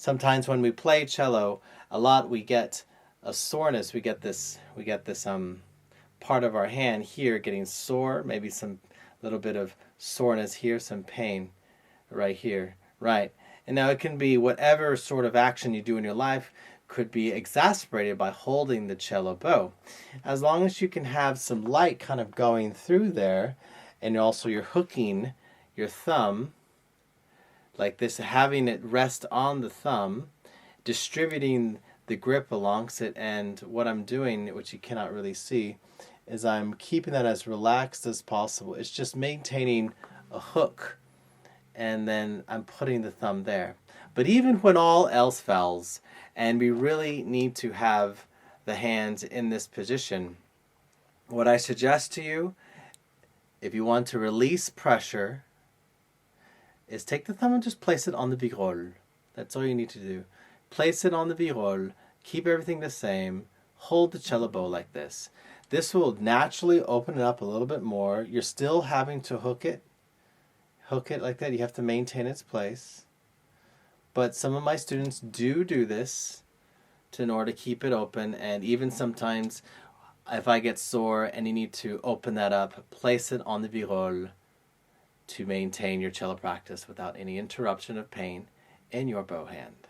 sometimes when we play cello a lot, we get a soreness. We get this part of our hand here getting sore, maybe some little bit of soreness here, some pain right here, right? And now it can be whatever sort of action you do in your life could be exacerbated by holding the cello bow. As long as you can have some light kind of going through there, and also you're hooking your thumb like this, having it rest on the thumb, distributing the grip alongst it, and what I'm doing, which you cannot really see, is I'm keeping that as relaxed as possible. It's just maintaining a hook, and then I'm putting the thumb there. But even when all else fails, and we really need to have the hands in this position, what I suggest to you, if you want to release pressure, is take the thumb and just place it on the virole. That's all you need to do. Place it on the virole, keep everything the same, hold the cello bow like this. This will naturally open it up a little bit more. You're still having to hook it like that. You have to maintain its place. But some of my students do this in order to keep it open, and even sometimes if I get sore and you need to open that up, place it on the virole to maintain your cello practice without any interruption of pain in your bow hand.